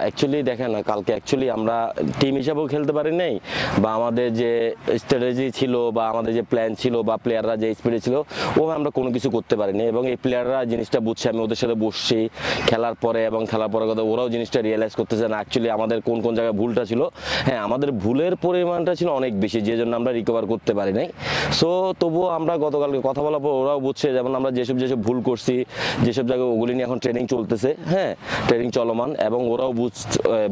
Actually দেখেন কালকে actually আমরা টিম হিসাবেও খেলতে পারি নাই, বা আমাদের যে স্ট্র্যাটেজি ছিল বা আমাদের যে প্ল্যান ছিল বা প্লেয়াররা যে স্পিডে ছিল আমরা কোনো কিছু করতে পারিনি। এবং এই প্লেয়াররা জিনিসটা বুঝছে, আমি ওদের সাথে বসছি খেলার পরে এবং খেলার পরে কথা ওরাও জিনিসটা রিয়েলাইজ করতেছে না অ্যাকচুয়ালি আমাদের কোন কোন জায়গায় ভুলটা ছিল। হ্যাঁ, আমাদের ভুলের পরিমাণটা ছিল অনেক বেশি, যে জন্য আমরা রিকভার করতে পারি নাই। সো তবুও আমরা গতকালকে কথা বলার পর ওরাও বুঝছে, যেমন আমরা যেসব ভুল করছি যেসব জায়গায় ওগুলি নিয়ে এখন ট্রেনিং চলতেছে, হ্যাঁ ট্রেনিং চলমান, এবং ওরাও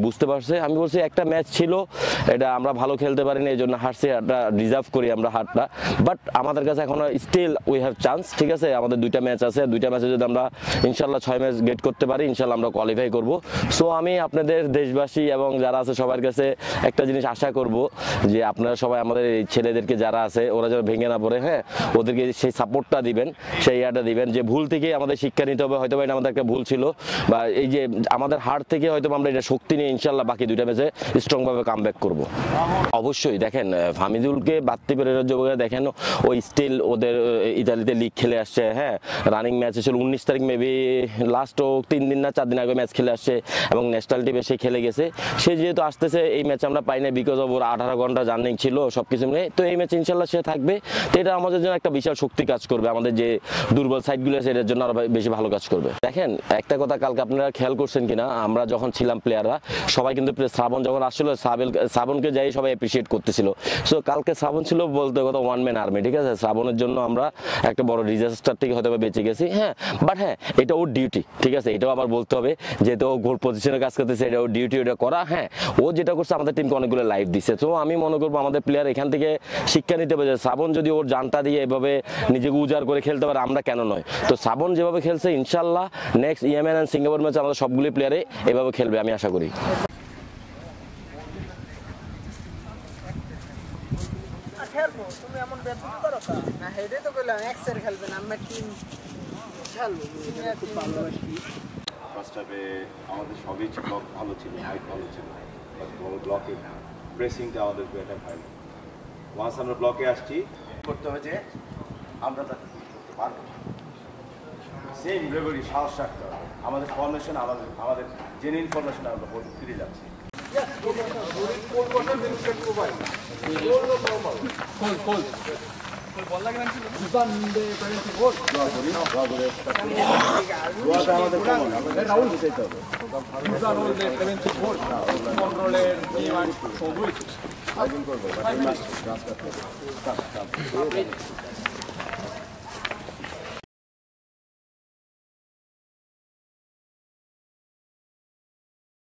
বুঝতে পারছে। আমি বলছি একটা ম্যাচ ছিল, এটা আমরা ভালো খেলতে পারিনি, এই জন্য হারছি, একটা রিজার্ভ করি আমরা হারটা, বাট আমাদের কাছে এখনো স্টিল উই হ্যাভ চান্স। ঠিক আছে, আমাদের দুইটা ম্যাচ আছে, দুইটা ম্যাচে যদি আমরা ইনশাল্লাহ 6 ম্যাচ গেট করতে পারি ইনশাল্লাহ আমরা কোয়ালিফাই করব। সো আমি আপনাদের দেশবাসী এবং যারা আছে সবার কাছে একটা জিনিস আশা করব, যে আপনারা সবাই আমাদের এই ছেলেদেরকে যারা আছে ওরা যেন ভেঙে না পড়ে, হ্যাঁ ওদেরকে সেই সাপোর্টটা দিবেন, সেই ইয়াটা দিবেন, যে ভুল থেকে আমাদের শিক্ষা নিতে হবে। হয়তো এটা আমাদের একটা ভুল ছিল, বা এই যে আমাদের হার থেকে হয়তো আমরা এটা শক্তি নিয়ে ইনশাল্লাহ বাকি দুইটা ম্যাচে স্ট্রংভাবে কামব্যাক করব। অবশ্যই দেখেন ফামিদুলকে বাড়তি পেরের যোগে দেখেন ওই স্টিল ওদের ইতালিতে লিগ খেলে আসছে, হ্যাঁ রানিং ম্যাচ ছিল 19 তারিখ মেবি লাস্ট 3 দিন না 4 দিন আগে ম্যাচ খেলে আসছে এবং ন্যাশনাল টিমে সে খেলে গেছে। সে যেহেতু আসতেছে এই ম্যাচ আমরা পাই না বিকজ অফ ওর 18 ঘন্টা জার্নি ছিল সব কিছু মিলে, তো এই ম্যাচ ইনশাল্লাহ সে থাকবে। তো এটা আমাদের জন্য একটা বিশাল শক্তি কাজ করবে, আমাদের যে দুর্বল সাইডগুলো আছে এটার জন্য আরো বেশি ভালো কাজ করবে। দেখেন একটা কথা কালকে আপনারা খেয়াল করছেন কিনা, আমরা যখন ছিলাম প্লেয়াররা সবাই কিন্তু শ্রাবণ যখন আসছিল শ্রাবণকে যাই সবাই অ্যাপ্রিসিয়েট করতেছিল। সো কালকে শ্রাবণ ছিল বলতে কথা ওয়ান ম্যান আর্মি, ঠিক আছে, শ্রাবণের জন্য আমরা একটা বড় ডিজাস্টার থেকে হয়তো বেঁচে গেছি, হ্যাঁ বাট হ্যাঁ এটা ওর ডিউটি, ঠিক আছে, এটাও আবার বলতে হবে, যেহেতু ও গোল পজিশনে কাজ করতেছে এটা ওর ডিউটি, ওটা করা। হ্যাঁ ও যেটা করছে আমাদের টিমকে অনেকগুলো লাইফ দিচ্ছে। তো আমি মনে করবো আমাদের প্লেয়ার এখান থেকে শিক্ষা নিতে হবে যে শ্রাবণ যদি ওর জানটা দিয়ে এভাবে নিজেকে উজাড় করে খেলতে পারে আমরা কেন নয়। তো শ্রাবণ যেভাবে খেলছে ইনশাল্লাহ নেক্সট ইয়েমেন অ্যান্ড সিঙ্গাপুর ম্যাচে আমাদের সবগুলি প্লেয়ারে এভাবে খেলবে আমি আশা করি। তুমি এমন ব্যবহার করো না, হেডে তো বললাম এক্সের খেলবে না, আমরা টিম খেলবো। খুব ভালোবাসি। ফার্স্ট হাফে আমাদের সবই ব্লক ভালো ছিল, হাইট ভালো ছিল, ব্লকে প্রেসিংটা আমাদের বেটার হয়। ওয়ান্স আমরা ব্লকে আসছি করতে হবে যে আমরা তাকে করতে পারবো, সেম ব্রেভারি সাহস রাখতে হবে। আমাদের ফরমেশন আমাদের জেনে ইনফরমেশন আমরা ফিরে যাচ্ছি।